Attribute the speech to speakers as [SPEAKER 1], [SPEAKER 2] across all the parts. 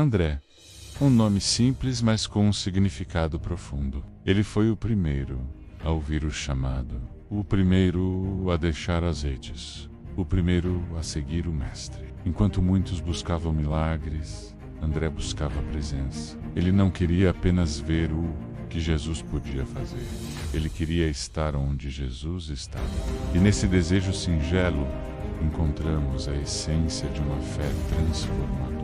[SPEAKER 1] André, um nome simples, mas com um significado profundo. Ele foi o primeiro a ouvir o chamado, o primeiro a deixar as redes, o primeiro a seguir o Mestre. Enquanto muitos buscavam milagres, André buscava a presença. Ele não queria apenas ver o que Jesus podia fazer. Ele queria estar onde Jesus estava. E nesse desejo singelo, encontramos a essência de uma fé transformadora.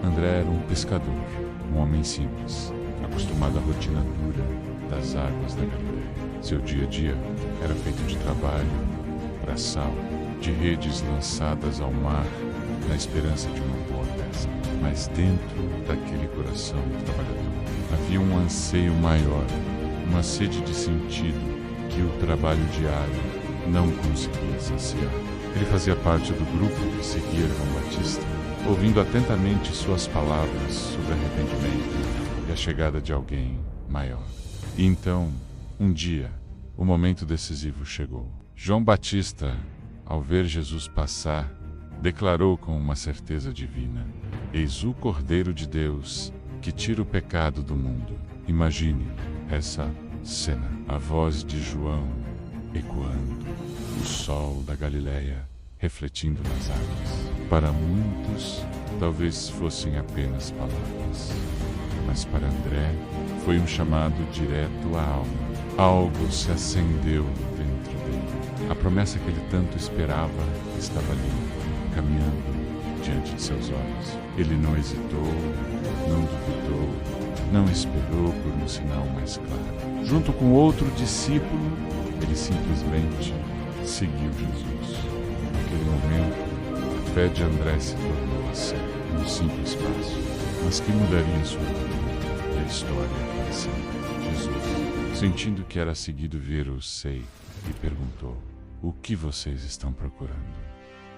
[SPEAKER 1] André era um pescador, um homem simples, acostumado à rotina dura das águas da Galileia. Seu dia a dia era feito de trabalho, braçal, de redes lançadas ao mar na esperança de uma boa pesca. Mas dentro daquele coração trabalhador havia um anseio maior, uma sede de sentido que o trabalho diário não conseguia saciar. Ele fazia parte do grupo que seguia João Batista, ouvindo atentamente suas palavras sobre arrependimento e a chegada de alguém maior. E então, um dia, o momento decisivo chegou. João Batista, ao ver Jesus passar, declarou com uma certeza divina: "Eis o Cordeiro de Deus que tira o pecado do mundo." Imagine essa cena, a voz de João ecoando, o sol da Galileia refletindo nas águas. Para muitos, talvez fossem apenas palavras, mas para André foi um chamado direto à alma. Algo se acendeu dentro dele. A promessa que ele tanto esperava estava ali, caminhando diante de seus olhos. Ele não hesitou, não duvidou, não esperou por um sinal mais claro. Junto com outro discípulo, ele simplesmente seguiu Jesus. Naquele momento, a fé de André se tornou assim, um simples passo, mas que mudaria sua vida e a história para sempre. Jesus, sentindo que era seguido, virou-se sei e perguntou: "O que vocês estão procurando?"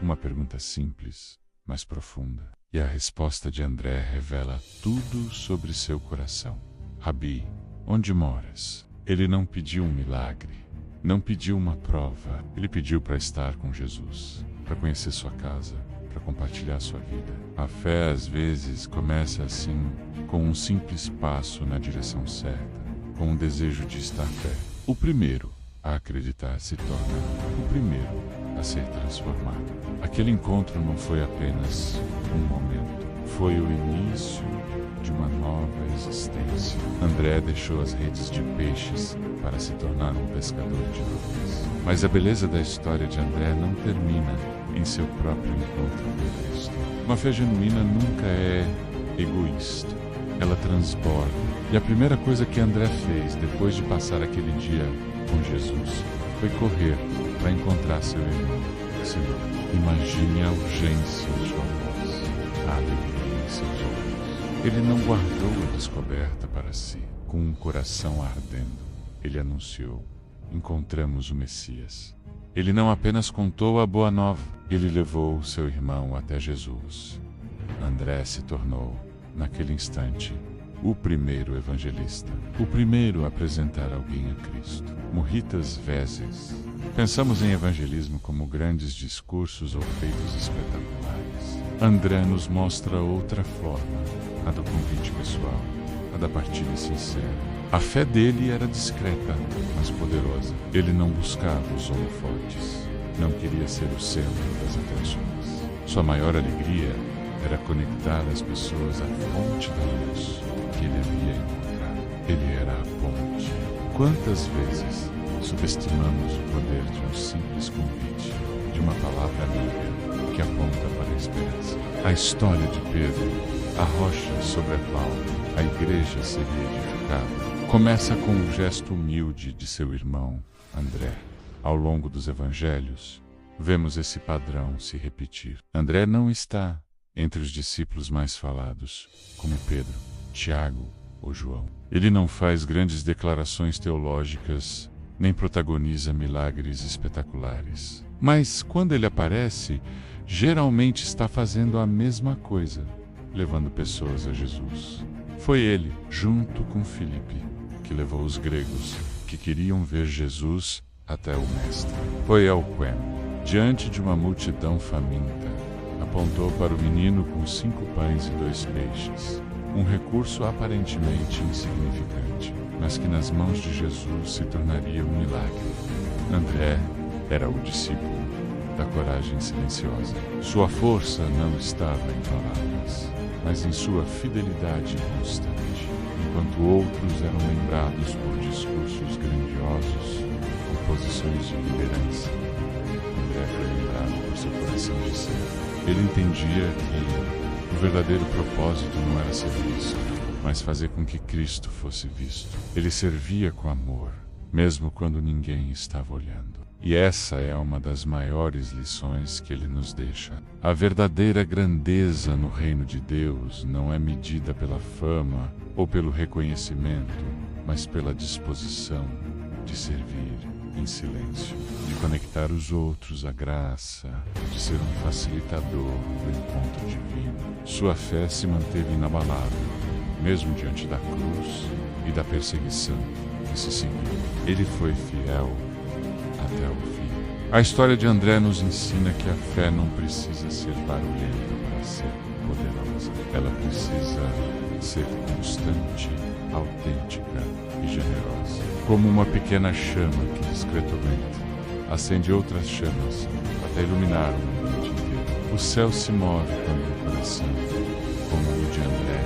[SPEAKER 1] Uma pergunta simples, mas profunda. E a resposta de André revela tudo sobre seu coração. "Rabi, onde moras?" Ele não pediu um milagre, não pediu uma prova. Ele pediu para estar com Jesus, para conhecer sua casa, para compartilhar sua vida. A fé às vezes começa assim, com um simples passo na direção certa, com um desejo de estar perto. O primeiro a acreditar se torna o primeiro a ser transformado. Aquele encontro não foi apenas um momento, foi o início de uma nova existência. André deixou as redes de peixes para se tornar um pescador de homens. Mas a beleza da história de André não termina em seu próprio encontro com Cristo. Uma fé genuína nunca é egoísta, ela transborda. E a primeira coisa que André fez depois de passar aquele dia com Jesus foi correr para encontrar seu irmão. Senhor, imagine a urgência em sua voz, a alegria em seus olhos. Ele não guardou a descoberta para si. Com um coração ardendo, ele anunciou: "Encontramos o Messias." Ele não apenas contou a boa nova, ele levou seu irmão até Jesus. André se tornou, naquele instante, o primeiro evangelista, o primeiro a apresentar alguém a Cristo. Muitas vezes, pensamos em evangelismo como grandes discursos ou feitos espetaculares. André nos mostra outra forma, a do convite pessoal, a da partilha sincera. A fé dele era discreta, mas poderosa. Ele não buscava os holofotes, não queria ser o centro das atenções. Sua maior alegria era conectar as pessoas à fonte da luz que ele havia encontrado. Ele era a ponte. Quantas vezes subestimamos o poder de um simples convite, de uma palavra amiga que aponta para a esperança? A história de Pedro, a rocha sobre a qual a igreja seria edificada, começa com um gesto humilde de seu irmão, André. Ao longo dos evangelhos, vemos esse padrão se repetir. André não está entre os discípulos mais falados, como Pedro, Tiago ou João. Ele não faz grandes declarações teológicas, nem protagoniza milagres espetaculares. Mas, quando ele aparece, geralmente está fazendo a mesma coisa, levando pessoas a Jesus. Foi ele, junto com Filipe, que levou os gregos que queriam ver Jesus até o Mestre. Foi Elquem, diante de uma multidão faminta, Apontou para o menino com 5 pães e 2 peixes, um recurso aparentemente insignificante, mas que nas mãos de Jesus se tornaria um milagre. André era o discípulo da coragem silenciosa. Sua força não estava em palavras, mas em sua fidelidade constante. Enquanto outros eram lembrados por discursos grandiosos ou posições de liderança, André foi lembrado por seu coração de servo. Ele entendia que o verdadeiro propósito não era ser visto, mas fazer com que Cristo fosse visto. Ele servia com amor, mesmo quando ninguém estava olhando. E essa é uma das maiores lições que ele nos deixa. A verdadeira grandeza no reino de Deus não é medida pela fama ou pelo reconhecimento, mas pela disposição de servir em silêncio, de conectar os outros à graça, de ser um facilitador do encontro divino. Sua fé se manteve inabalável, mesmo diante da cruz e da perseguição que se seguiu. Ele foi fiel até o fim. A história de André nos ensina que a fé não precisa ser barulhenta para ser poderosa. Ela precisa ser constante, autêntica e generosa. Como uma pequena chama que discretamente acende outras chamas até iluminar o ambiente inteiro. O céu se move quando o coração, como o de André,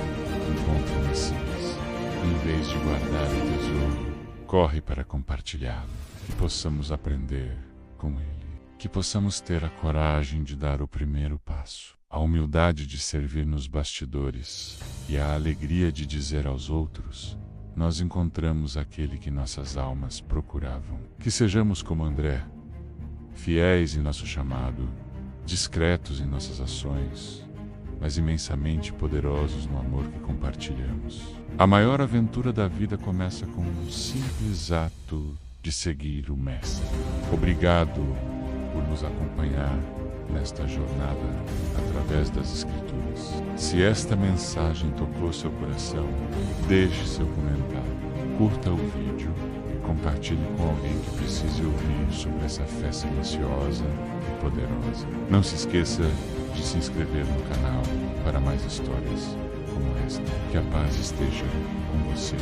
[SPEAKER 1] encontra o Messias. Em vez de guardar o tesouro, corre para compartilhá-lo. Que possamos aprender com ele. Que possamos ter a coragem de dar o primeiro passo, a humildade de servir nos bastidores e a alegria de dizer aos outros: nós encontramos aquele que nossas almas procuravam. Que sejamos como André, fiéis em nosso chamado, discretos em nossas ações, mas imensamente poderosos no amor que compartilhamos. A maior aventura da vida começa com um simples ato de seguir o Mestre. Obrigado por nos acompanhar nesta jornada através das Escrituras. Se esta mensagem tocou seu coração, deixe seu comentário, curta o vídeo e compartilhe com alguém que precise ouvir sobre essa fé silenciosa e poderosa. Não se esqueça de se inscrever no canal para mais histórias como esta. Que a paz esteja com você.